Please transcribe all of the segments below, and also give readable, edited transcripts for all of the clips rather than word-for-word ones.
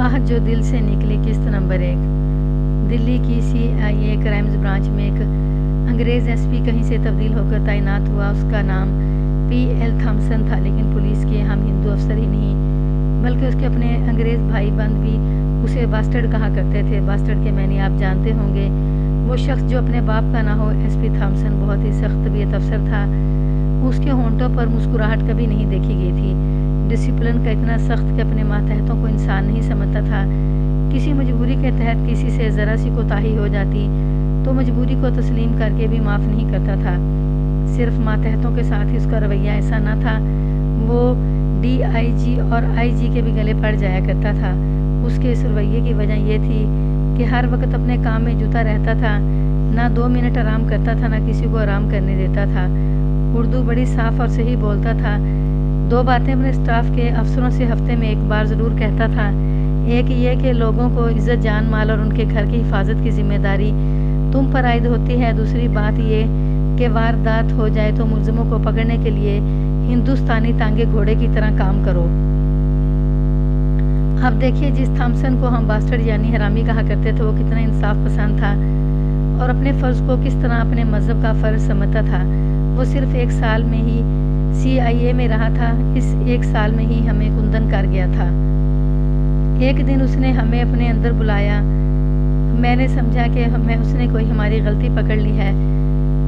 आह जो दिल से निकली किस्त नंबर 1। दिल्ली की CIA क्राइम्स ब्रांच में एक अंग्रेज़ SP कहीं से तब्दील होकर तैनात हुआ। उसका नाम P.L. थॉम्सन था, लेकिन पुलिस के हम हिंदू अफसर ही नहीं बल्कि उसके अपने अंग्रेज़ भाई बंद भी उसे बास्टर्ड कहा करते थे। बास्टर्ड के मैंने आप जानते होंगे, वो शख्स जो अपने बाप का ना हो। SP थॉम्सन बहुत ही सख्त तबीयत अफसर था। उसके होंठों पर मुस्कुराहट कभी नहीं देखी गई थी। डिसिप्लिन का इतना सख्त कि अपने मातहतों को इंसान नहीं समझता था। किसी मजबूरी के तहत किसी से ज़रा सी कोताही हो जाती तो मजबूरी को तस्लीम करके भी माफ़ नहीं करता था। सिर्फ मातहतों के साथ ही उसका रवैया ऐसा ना था, वो DIG और IG के भी गले पड़ जाया करता था। उसके इस रवैये की वजह यह थी कि हर वक्त अपने काम में जुटा रहता था, ना 2 मिनट आराम करता था, ना किसी को आराम करने देता था। उर्दू बड़ी साफ़ और सही बोलता था। 2 बातें अपने स्टाफ के अफसरों से हफ्ते में 1 बार ज़रूर कहता था। एक ये कि लोगों को इज़्ज़त, जान माल और उनके घर की हिफाजत की ज़िम्मेदारी तुम पर आयद होती है। दूसरी बात ये कि वारदात हो जाए तो मुलज़िमों को पकड़ने के लिए हिंदुस्तानी तांगे घोड़े की तरह काम करो। अब देखिए, जिस थॉम्सन को हम बास्टर्ड यानी हरामी कहा करते थे, वो कितना इंसाफ पसंद था और अपने फ़र्ज़ को किस तरह अपने मज़हब का फ़र्ज़ समझता था। वो सिर्फ 1 साल में ही CIA में रहा था। इस 1 साल में ही हमें कुंदन कर गया था। एक दिन उसने हमें अपने अंदर बुलाया। मैंने समझा कि उसने कोई हमारी गलती पकड़ ली है।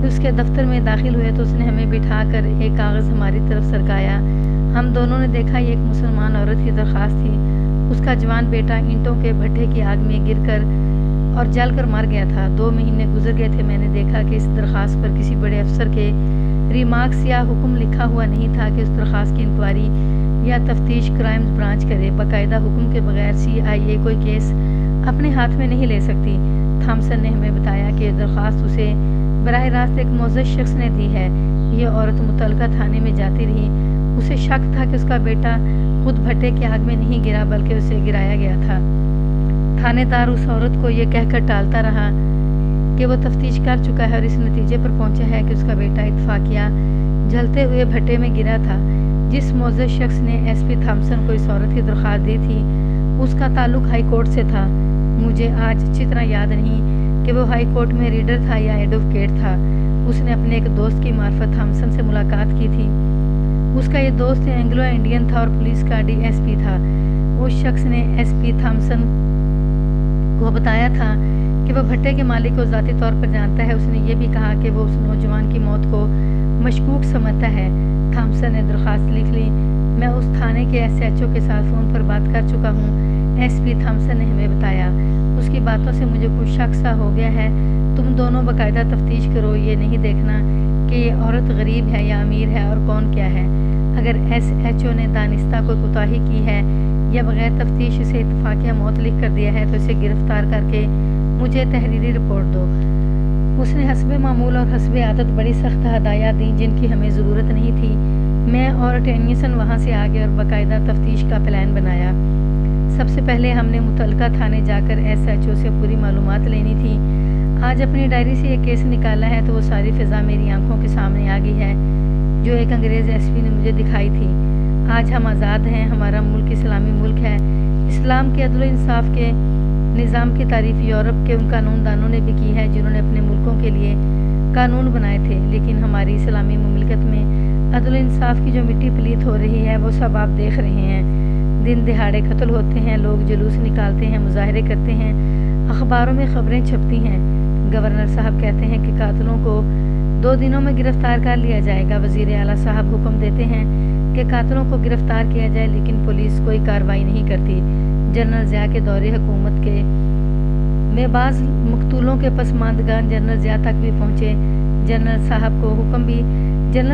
उसके दफ्तर में दाखिल हुए तो उसने हमें बिठाकर एक कागज़ हमारी तरफ सरकाया। हम दोनों ने देखा ये एक मुसलमान औरत की दरख्वास्त थी। उसका जवान बेटा ईंटों के भट्ठे की आग में गिरकर और जलकर मर गया था। 2 महीने गुजर गए थे। मैंने देखा कि इस दरख्वास्त पर किसी बड़े अफसर के रिमार्क्स या हुक्म लिखा हुआ नहीं था कि उस दरख्वास्त की इंक्वायरी या तफ्तीश क्राइम्स ब्रांच करे। बाकायदा हुक्म के बगैर CIA कोई केस अपने हाथ में नहीं ले सकती। थॉम्सन ने हमें बताया कि दरख्वास्त उसे बराह रास्त एक मोअज़्ज़ज़ शख्स ने दी है। ये औरत मुतल्लका थाने में जाती रही। उसे शक था कि उसका बेटा खुद भट्टे की आग में नहीं गिरा बल्कि उसे गिराया गया था। थानेदार उस औरत को ये कहकर टालता रहा कि वो तफ्तीश कर चुका है और इस नतीजे पर पहुंचा है कि उसका बेटा इत्तफाकिया जलते हुए भट्टे में गिरा था। जिस मोअज़्ज़ज़ शख्स ने SP थॉम्सन को इस औरत की दरख्वास्त दी थी, उसका ताल्लुक़ हाई कोर्ट से था। मुझे आज अच्छी तरह याद नहीं कि वो हाई कोर्ट में रीडर था या एडवोकेट था। उसने अपने एक दोस्त की मार्फत थॉम्सन से मुलाकात की थी। उसका ये दोस्त एंग्लो इंडियन था और पुलिस का DSP था। उस शख्स ने SP थॉम्सन को बताया था कि वह भट्टे के मालिक को ज़ाती तौर पर जानता है। उसने ये भी कहा कि वो उस नौजवान की मौत को मशकूक समझता है। थॉम्सन ने दरख्वास्त लिख ली। मैं उस थाने के SHO के साथ फ़ोन पर बात कर चुका हूँ। SP थॉम्सन ने हमें बताया। उसकी बातों से मुझे कुछ शक सा हो गया है। तुम दोनों बाकायदा तफ्तीश करो, ये नहीं देखना कि ये औरत गरीब है या अमीर है और कौन क्या है। अगर SHO ने दानिस्ता कोई कोताही की है या बगैर तफ्तीश इसे इत्तफाकिया मौत लिख कर दिया है तो इसे गिरफ्तार करके मुझे तहरीरी रिपोर्ट दो। उसने हस्बे मामूल और हस्बे आदत बड़ी सख्त हदायत दी जिनकी हमें ज़रूरत नहीं थी। मैं और टेनिसन वहाँ से आ गए और बाकायदा तफ्तीश का प्लान बनाया। सबसे पहले हमने मुतल्लका थाने जाकर SHO से पूरी मालूमात लेनी थी। आज अपनी डायरी से एक केस निकाला है तो वो सारी फ़िज़ा मेरी आंखों के सामने आ गई है जो एक अंग्रेज़ SP ने मुझे दिखाई थी। आज हम आज़ाद हैं। हमारा मुल्क इस्लामी मुल्क है। इस्लाम के अदल इंसाफ के निज़ाम की तारीफ़ यूरोप के उन कानूनदानों ने भी की है जिन्होंने अपने मुल्कों के लिए कानून बनाए थे। लेकिन हमारी इस्लामी मुमलिकत में अदल इंसाफ की जो मिट्टी पलीत हो रही है वो सब आप देख रहे हैं। दिन दिहाड़े कत्ल होते हैं, लोग जुलूस निकालते हैं, मुजाहरे करते हैं, अखबारों में ख़बरें छपती हैं। गवर्नर साहब कहते हैं कि कातिलों को 2 दिनों में गिरफ्तार कर लिया जाएगा। वज़ीर आला साहब हुक्म देते हैं कि कातिलों को गिरफ्तार किया जाए, लेकिन पुलिस कोई कार्रवाई नहीं करती। जनरल ज़िया के दौरे हुकूमत के में बाज़ मकतूलों के पसमानदगान जनरल ज़िया तक भी पहुँचे। जनरल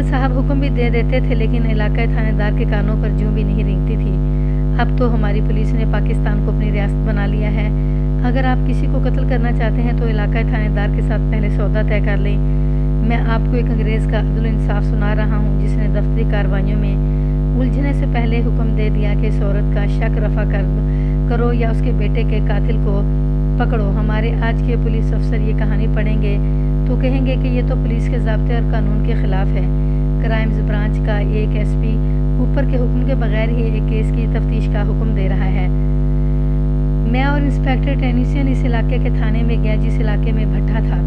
साहब हुक्म भी दे देते थे, लेकिन इलाका थानेदार के कानों पर जूं भी नहीं रेंगती थी। अब तो हमारी पुलिस ने पाकिस्तान को अपनी रियासत बना लिया है। अगर आप किसी को कत्ल करना चाहते हैं तो इलाका थानेदार के साथ पहले सौदा तय कर लें। मैं आपको एक अंग्रेज़ का अदल इंसाफ सुना रहा हूँ जिसने दफ्तरी कार्रवाइयों में उलझने से पहले हुक्म दे दिया कि इस औरत का शक रफा करो या उसके बेटे के कातिल को पकड़ो। हमारे आज के पुलिस अफसर ये कहानी पढ़ेंगे तो कहेंगे कि ये तो पुलिस के ज़ाब्ते और कानून के ख़िलाफ़ है। क्राइम्स ब्रांच का एक SP ऊपर के हुक्म के बगैर ही एक केस की तफ्तीश का हुक्म दे रहा है। میں اور انسپیکٹر ٹینیسن اس علاقے کے تھانے میں گیا جس علاقے میں بھٹا تھا۔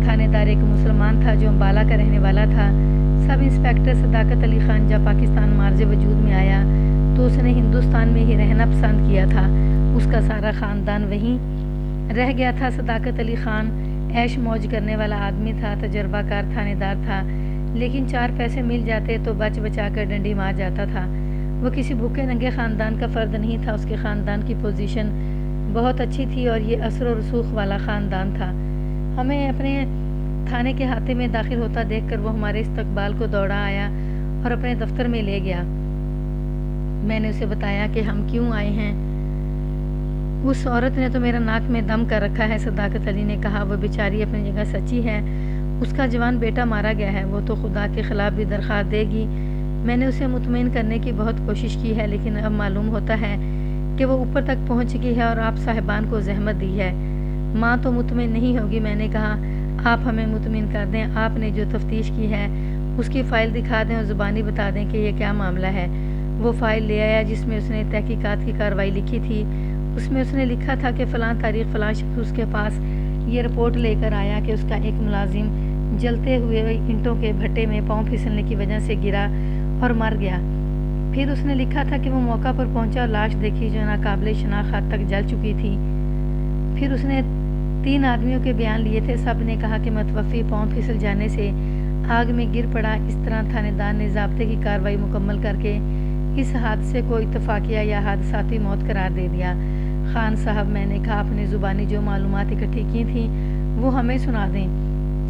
تھانے دار ایک مسلمان تھا جو امبالہ کا رہنے والا تھا۔ سب انسپیکٹر صداقت علی خان جب پاکستان مارز وجود میں آیا تو اس نے ہندوستان میں ہی رہنا پسند کیا تھا۔ اس کا سارا خاندان وہیں رہ گیا تھا۔ صداقت علی خان عیش موج کرنے والا آدمی تھا، تجربہ کار تھانے دار تھا، لیکن 4 پیسے مل جاتے تو بچ بچا کر ڈنڈی مار جاتا تھا۔ وہ کسی بھوکے ننگے خاندان کا فرد نہیں تھا۔ اس کے خاندان کی پوزیشن بہت اچھی تھی اور یہ اثر و رسوخ والا خاندان تھا۔ ہمیں اپنے تھانے کے احاطے میں داخل ہوتا دیکھ کر وہ ہمارے استقبال کو دوڑا آیا اور اپنے دفتر میں لے گیا۔ میں نے اسے بتایا کہ ہم کیوں آئے ہیں۔ اس عورت نے تو میرا ناک میں دم کر رکھا ہے، صداقت علی نے کہا۔ وہ بیچاری اپنی جگہ سچی ہے، اس کا جوان بیٹا مارا گیا ہے، وہ تو خدا کے خلاف بھی درخواست دے گی۔ میں نے اسے مطمئن کرنے کی بہت کوشش کی ہے، لیکن اب معلوم ہوتا ہے کہ وہ اوپر تک پہنچ گئی ہے اور آپ صاحبان کو زحمت دی ہے۔ ماں تو مطمئن نہیں ہوگی۔ میں نے کہا آپ ہمیں مطمئن کر دیں، آپ نے جو تفتیش کی ہے اس کی فائل دکھا دیں اور زبانی بتا دیں کہ یہ کیا معاملہ ہے۔ وہ فائل لے آیا جس میں اس نے تحقیقات کی کارروائی لکھی تھی۔ اس میں اس نے لکھا تھا کہ فلاں تاریخ فلاں شخص اس کے پاس یہ رپورٹ لے کر آیا کہ اس کا ایک ملازم جلتے ہوئے اینٹوں کے بھٹے میں پاؤں پھسلنے کی وجہ سے گرا اور مر گیا۔ پھر اس نے لکھا تھا کہ وہ موقع پر پہنچا اور لاش دیکھی جو ناقابل شناخت حد تک جل چکی تھی۔ پھر اس نے 3 آدمیوں کے بیان لیے تھے۔ سب نے کہا کہ متوفی پاؤں پھسل جانے سے آگ میں گر پڑا۔ اس طرح تھانے دار نے ضابطے کی کارروائی مکمل کر کے اس حادثے کو اتفاقیہ یا حادثاتی موت قرار دے دیا۔ خان صاحب، میں نے کہا اپنی زبانی جو معلومات اکٹھی کی تھیں وہ ہمیں سنا دیں۔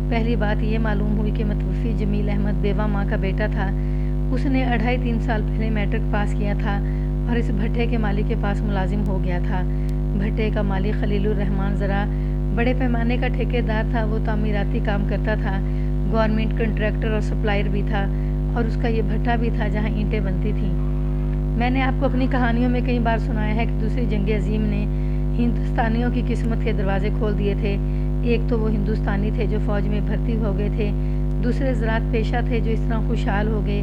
پہلی بات یہ معلوم ہوئی کہ متوفی جمیل احمد بیوہ ماں کا بیٹا تھا۔ اس نے 2.5-3 سال پہلے میٹرک پاس کیا تھا اور اس بھٹے کے مالک کے پاس ملازم ہو گیا تھا۔ بھٹے کا مالک خلیل الرحمان ذرا بڑے پیمانے کا ٹھیکیدار تھا۔ وہ تعمیراتی کام کرتا تھا، گورنمنٹ کنٹریکٹر اور سپلائر بھی تھا، اور اس کا یہ بھٹا بھی تھا جہاں اینٹیں بنتی تھیں۔ میں نے آپ کو اپنی کہانیوں میں کئی بار سنایا ہے کہ دوسری جنگ عظیم نے ہندوستانیوں کی قسمت کے دروازے کھول دیے تھے۔ ایک تو وہ ہندوستانی تھے جو فوج میں بھرتی ہو گئے تھے، دوسرے زراعت پیشہ تھے جو اس طرح خوشحال ہو گئے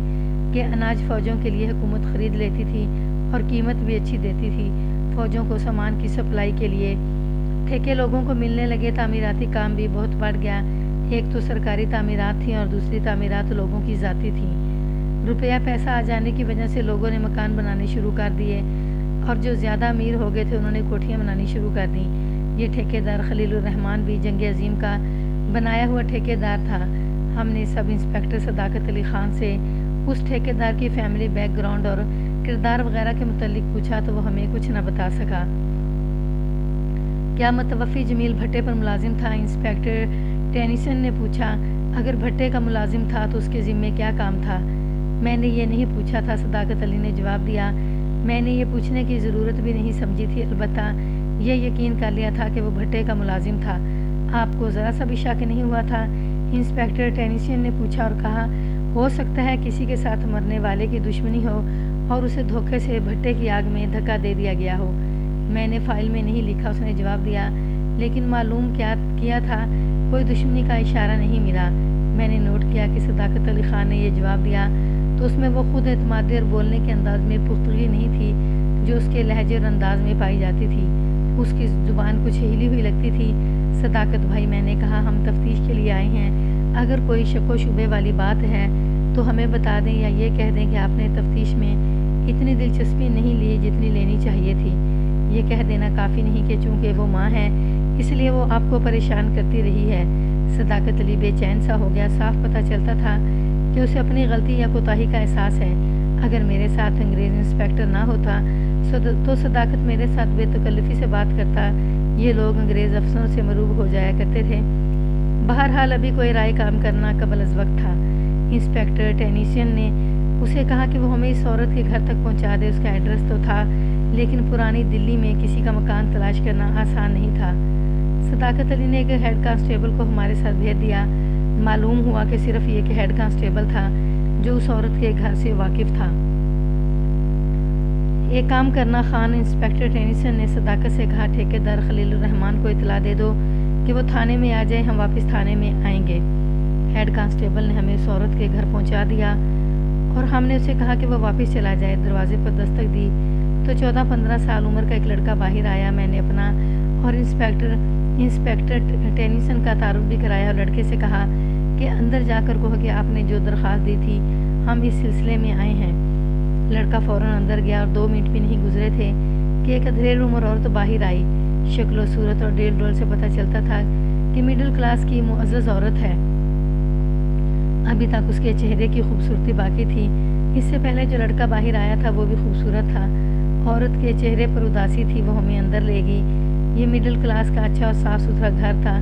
کہ اناج فوجوں کے لیے حکومت خرید لیتی تھی اور قیمت بھی اچھی دیتی تھی۔ فوجوں کو سامان کی سپلائی کے لیے ٹھیکے لوگوں کو ملنے لگے۔ تعمیراتی کام بھی بہت بڑھ گیا۔ ایک تو سرکاری تعمیرات تھیں اور دوسری تعمیرات لوگوں کی ذاتی تھیں۔ روپیہ پیسہ آ جانے کی وجہ سے لوگوں نے مکان بنانے شروع کر دیے اور جو زیادہ امیر ہو گئے تھے انہوں نے کوٹھیاں بنانی شروع کر دیں۔ یہ ٹھیکیدار خلیل الرحمان بھی جنگ عظیم کا بنایا ہوا ٹھیکیدار تھا۔ ہم نے سب انسپیکٹر صداقت علی خان سے اس ٹھیکیدار کی فیملی بیک گراؤنڈ اور کردار وغیرہ کے متعلق پوچھا تو وہ ہمیں کچھ نہ بتا سکا۔ کیا متوفی جمیل بھٹے پر ملازم تھا؟ انسپیکٹر ٹینیسن نے پوچھا۔ اگر بھٹے کا ملازم تھا تو اس کے ذمے کیا کام تھا؟ میں نے یہ نہیں پوچھا تھا، صداقت علی نے جواب دیا۔ میں نے یہ پوچھنے کی ضرورت بھی نہیں سمجھی تھی، البتہ یہ یقین کر لیا تھا کہ وہ بھٹے کا ملازم تھا۔ آپ کو ذرا سا بھی شک نہیں ہوا تھا؟ انسپیکٹر ٹینیسن نے پوچھا اور کہا ہو سکتا ہے کسی کے ساتھ مرنے والے کی دشمنی ہو اور اسے دھوکے سے بھٹے کی آگ میں دھکا دے دیا گیا ہو۔ میں نے فائل میں نہیں لکھا، اس نے جواب دیا، لیکن معلوم کیا تھا کوئی دشمنی کا اشارہ نہیں ملا۔ میں نے نوٹ کیا کہ صداقت علی خان نے یہ جواب دیا تو اس میں وہ خود اعتمادی اور بولنے کے انداز میں پختگی نہیں تھی جو اس کے لہجے اور انداز میں پائی جاتی تھی۔ اس کی زبان کچھ ہلی ہوئی لگتی تھی۔ صداقت بھائی، میں نے کہا ہم تفتیش کے لیے آئے ہیں، اگر کوئی شک و شبے والی بات ہے تو ہمیں بتا دیں یا یہ کہہ دیں کہ آپ نے تفتیش میں اتنی دلچسپی نہیں لی جتنی لینی چاہیے تھی۔ یہ کہہ دینا کافی نہیں کہ چونکہ وہ ماں ہے اس لیے وہ آپ کو پریشان کرتی رہی ہے۔ صداقت علی بے چین سا ہو گیا۔ صاف پتہ چلتا تھا کہ اسے اپنی غلطی یا کوتاہی کا احساس ہے۔ اگر میرے ساتھ انگریز انسپیکٹر نہ ہوتا تو صداقت میرے ساتھ بے تکلفی سے بات کرتا۔ یہ لوگ انگریز افسروں سے مروب ہو جایا کرتے تھے۔ بہرحال ابھی کوئی رائے کام کرنا قبل از وقت تھا۔ انسپیکٹر ٹینیسن نے اسے کہا کہ وہ ہمیں اس عورت کے گھر تک پہنچا دے۔ اس کا ایڈریس تو تھا لیکن پرانی دلی میں کسی کا مکان تلاش کرنا آسان نہیں تھا۔ صداقت علی نے ایک ہیڈ کانسٹیبل کو ہمارے ساتھ بھیج دیا۔ معلوم ہوا کہ صرف ایک ہیڈ کانسٹیبل تھا جو اس عورت کے گھر سے واقف تھا۔ ایک کام کرنا خان، انسپیکٹر ٹینیسن نے صداقت سے کہا ٹھیکیدار خلیل الرحمان کو اطلاع دے دو کہ وہ تھانے میں آ جائے، ہم واپس تھانے میں آئیں گے۔ ہیڈ کانسٹیبل نے ہمیں اس عورت کے گھر پہنچا دیا اور ہم نے اسے کہا کہ وہ واپس چلا جائے۔ دروازے پر دستک دی تو तो 14-15 साल उम्र का एक लड़का बाहर आया। मैंने अपना और इंस्पेक्टर टेनिसन का तारुफ भी कराया और लड़के से कहा कि अंदर जाकर कहो कि आपने जो दरख्वास्त दी थी, हम इस सिलसिले में आए हैं। लड़का फ़ौरन अंदर गया और 2 मिनट भी नहीं गुजरे थे कि एक अधेड़ उम्र औरत बाहर आई। शक्ल सूरत और डेल डोल से पता चलता था कि मिडिल क्लास की मुअज़्ज़ज़ औरत है। अभी तक उसके चेहरे की खूबसूरती बाकी थी। इससे पहले जो लड़का बाहर आया था वो भी खूबसूरत था। औरत के चेहरे पर उदासी थी। वो हमें अंदर ले गई। ये मिडिल क्लास का अच्छा और साफ़ सुथरा घर था।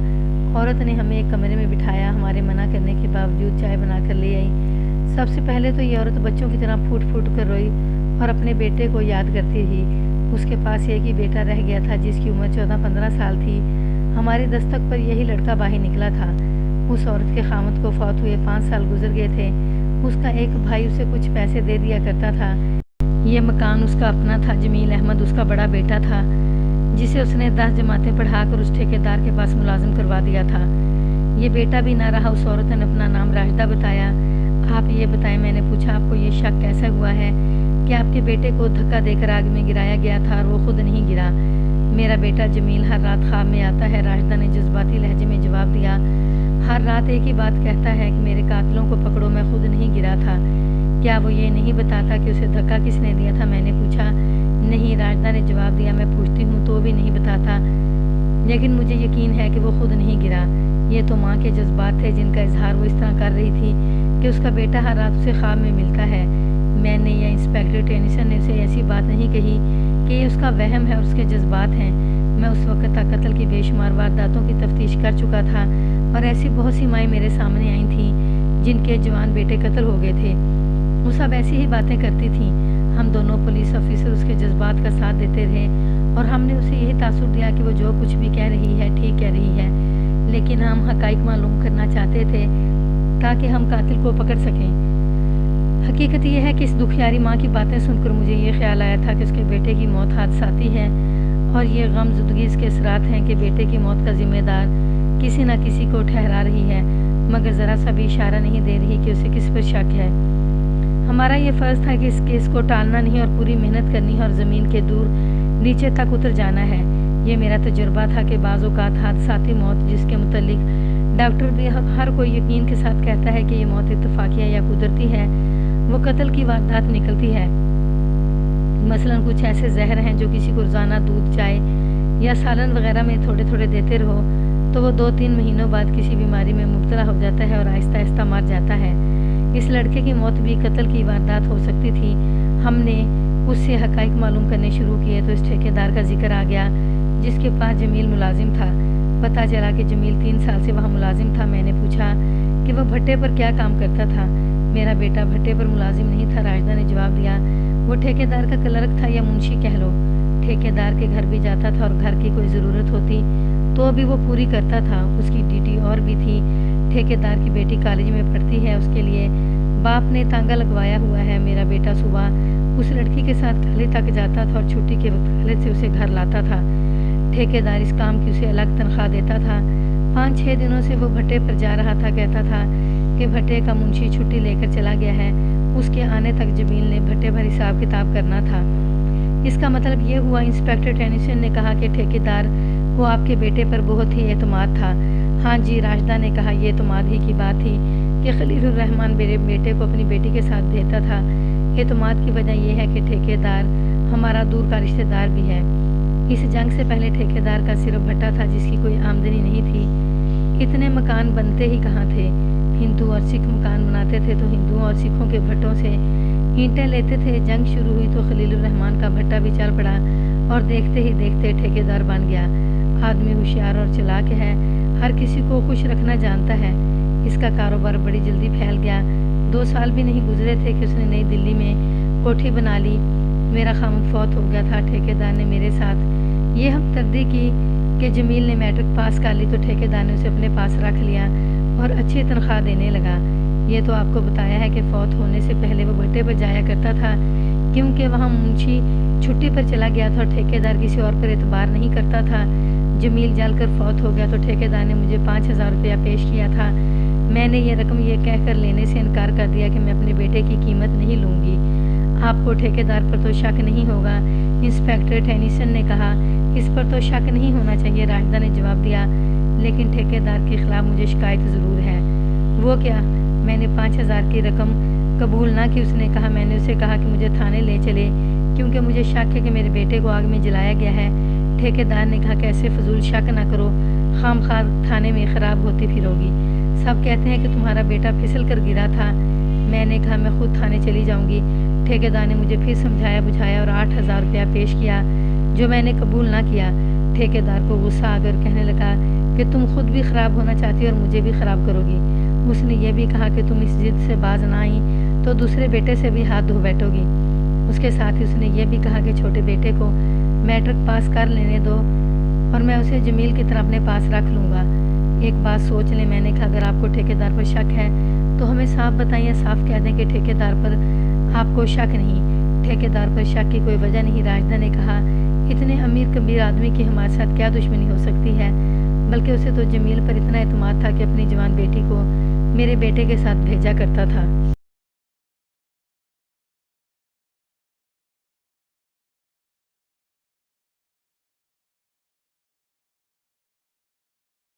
औरत ने हमें एक कमरे में बिठाया। हमारे मना करने के बावजूद चाय बना कर ले आई। सबसे पहले तो ये औरत बच्चों की तरह फूट फूट कर रोई और अपने बेटे को याद करती थी। उसके पास एक ही बेटा रह गया था जिसकी उम्र 14-15 साल थी। हमारी दस्तक पर यही लड़का बाहर निकला था। उस औरत के खामद को फौत हुए 5 साल गुजर गए थे। उसका एक भाई उसे कुछ पैसे दे दिया करता था। ये मकान उसका अपना था। जमील अहमद उसका बड़ा बेटा था जिसे उसने 10 जमातें पढ़ाकर उस ठेकेदार के पास मुलाजिम करवा दिया था। ये बेटा भी ना रहा। उस औरत ने अपना नाम राशिदा बताया। आप ये बताएं, मैंने पूछा, आपको ये शक कैसा हुआ है कि आपके बेटे को धक्का देकर आग में गिराया गया था और वो खुद नहीं गिरा? मेरा बेटा जमील हर रात ख्वाब में आता है, राशिदा ने जज्बाती लहजे में जवाब दिया। हर रात एक ही बात कहता है कि मेरे कातिलों को पकड़ो, मैं खुद नहीं गिरा था। क्या वो ये नहीं बताता कि उसे धक्का किसने दिया था? मैंने पूछा। नहीं, राशिदा ने जवाब दिया। मैं पूछती हूँ तो भी नहीं बताता, लेकिन मुझे यकीन है कि वो खुद नहीं गिरा। ये तो माँ के जज्बात थे जिनका इजहार वो इस तरह कर रही थी कि उसका बेटा हर रात उसे ख्वाब में मिलता है। मैंने या इंस्पेक्टर टेनिसन ने उसे ऐसी बात नहीं कही कि ये उसका वहम है और उसके जज्बात हैं। मैं उस वक्त तक कत्ल की बेशुमार वारदातों की तफ्तीश कर चुका था और ऐसी बहुत सी माएँ मेरे सामने आई थीं जिनके जवान बेटे कत्ल हो गए थे। वो सब ऐसी ही बातें करती थीं। हम दोनों पुलिस ऑफिसर उसके जज्बात का साथ देते रहे और हमने उसे यही तासुर दिया कि वो जो कुछ भी कह रही है ठीक कह रही है, लेकिन हम हक़ाइक़ मालूम करना चाहते थे ताकि हम कातिल को पकड़ सकें। हकीकत यह है कि इस दुखियारी माँ की बातें सुनकर मुझे ये ख्याल आया था कि उसके बेटे की मौत हादसाती है और ये गमज़ुदगी इसके असरात हैं कि बेटे की मौत का ज़िम्मेदार किसी न किसी को ठहरा रही है, मगर ज़रा सा भी इशारा नहीं दे रही कि उसे किस पर शक है। हमारा ये फ़र्ज़ था कि इस केस को टालना नहीं और पूरी मेहनत करनी है और ज़मीन के दूर नीचे तक उतर जाना है। ये मेरा तजुर्बा था कि बाज़ औक़ात हादसाती मौत जिसके मुतल्लिक डॉक्टर भी हर कोई यकीन के साथ कहता है कि ये मौत इत्तफ़ाक़िया या कुदरती है, वो कत्ल की वारदात निकलती है। मसलन कुछ ऐसे जहर हैं जो किसी को रोज़ाना दूध, चाय या सालन वगैरह में थोड़े थोड़े देते रहो तो वो 2-3 महीनों बाद किसी बीमारी में मुब्तला हो जाता है और आहिस्ता आहिस्ता मर जाता है। इस लड़के की मौत भी कत्ल की वारदात हो सकती थी। हमने उससे हक़ाइक़ मालूम करने शुरू किए तो इस ठेकेदार का जिक्र आ गया जिसके पास जमील मुलाजिम था। पता चला कि जमील 3 साल से वहाँ मुलाजिम था। मैंने पूछा कि वह भट्टे पर क्या काम करता था। मेरा बेटा भट्टे पर मुलाजिम नहीं था, राशिदा ने जवाब दिया। वो ठेकेदार का क्लर्क था या मुंशी कह लो। ठेकेदार के घर भी जाता था और घर की कोई ज़रूरत होती तो भी वो पूरी करता था। उसकी ड्यूटी और भी थी। ठेकेदार की बेटी कॉलेज में पढ़ती है, उसके लिए बाप ने तांगा लगवाया हुआ है। मेरा बेटा सुबह उस लड़की के साथ कॉलेज तक जाता था और छुट्टी के वक्त कॉलेज से उसे घर लाता था। ठेकेदार इस काम की उसे अलग तनख्वाह देता था। 5-6 दिनों से वो भट्टे पर जा रहा था। कहता था कि भट्टे का मुंशी छुट्टी लेकर चला गया है। उसके आने तक जमील ने भट्टे पर हिसाब किताब करना था। इसका मतलब ये हुआ, इंस्पेक्टर टेनिसन ने कहा कि ठेकेदार को आपके बेटे पर बहुत ही एतमाद था। हाँ जी, राशिदा ने कहा। ये एतमाद ही की बात थी कि खलीलुर रहमान मेरे बेटे को अपनी बेटी के साथ भेजता था। एतमाद की वजह यह है कि ठेकेदार हमारा दूर का रिश्तेदार भी है। इस जंग से पहले ठेकेदार का सिर्फ भट्टा था जिसकी कोई आमदनी नहीं थी। इतने मकान बनते ही कहाँ थे। हिंदू और सिख मकान बनाते थे तो हिंदुओं और सिखों के भट्टों से ईंटें लेते थे। जंग शुरू हुई तो खलीलुर रहमान का भट्टा भी चल पड़ा और देखते ही देखते ठेकेदार बन गया। आदमी होशियार और चालाक है, हर किसी को खुश रखना जानता है। इसका कारोबार बड़ी जल्दी फैल गया। 2 साल भी नहीं गुजरे थे कि उसने नई दिल्ली में कोठी बना ली। मेरा खामद फौत हो गया था। ठेकेदार ने मेरे साथ ये हमदर्दी की कि जमील ने मैट्रिक पास कर ली तो ठेकेदार ने उसे अपने पास रख लिया और अच्छी तनख्वाह देने लगा। ये तो आपको बताया है कि फौत होने से पहले वो भट्टे पर जाया करता था क्योंकि वहाँ मुंशी छुट्टी पर चला गया था और ठेकेदार किसी और पर एतबार नहीं करता था। जमील जलकर फौत हो गया तो ठेकेदार ने मुझे 5,000 रुपया पेश किया था। मैंने ये रकम ये कहकर लेने से इनकार कर दिया कि मैं अपने बेटे की कीमत नहीं लूँगी। आपको ठेकेदार पर तो शक नहीं होगा इंस्पेक्टर टेनिसन ने कहा, इस पर तो शक नहीं होना चाहिए। राशिदा ने जवाब दिया, लेकिन ठेकेदार के खिलाफ मुझे शिकायत ज़रूर है। वो क्या? मैंने 5,000 की रकम कबूल ना की। उसने कहा, मैंने उसे कहा कि मुझे थाने ले चले क्योंकि मुझे शक है कि मेरे बेटे को आग में जलाया गया है। ठेकेदार ने कहा, कैसे फजूल शक ना करो, खामखा थाने में ख़राब होती फिरोगी। सब कहते हैं कि तुम्हारा बेटा फिसल कर गिरा था। मैंने कहा, मैं खुद थाने चली जाऊंगी। ठेकेदार ने मुझे फिर समझाया बुझाया और 8,000 रुपया पेश किया जो मैंने कबूल ना किया। ठेकेदार को गुस्सा आकर कहने लगा कि तुम खुद भी ख़राब होना चाहती हो और मुझे भी ख़राब करोगी। उसने यह भी कहा कि तुम इस जिद से बाज ना आई तो दूसरे बेटे से भी हाथ धो बैठोगी। उसके साथ ही उसने यह भी कहा कि छोटे बेटे को मैट्रिक पास कर लेने दो और मैं उसे जमील की तरह अपने पास रख लूँगा। एक बात सोच लें। मैंने कहा, अगर आपको ठेकेदार पर शक है तो हमें साफ बताइए, साफ कह दें कि ठेकेदार पर आपको शक नहीं। ठेकेदार पर शक की कोई वजह नहीं। राशिदा ने कहा, इतने अमीर कबीर आदमी की हमारे साथ क्या दुश्मनी हो सकती है? बल्कि उसे तो जमील पर इतना एतमाद था कि अपनी जवान बेटी को मेरे बेटे के साथ भेजा करता था।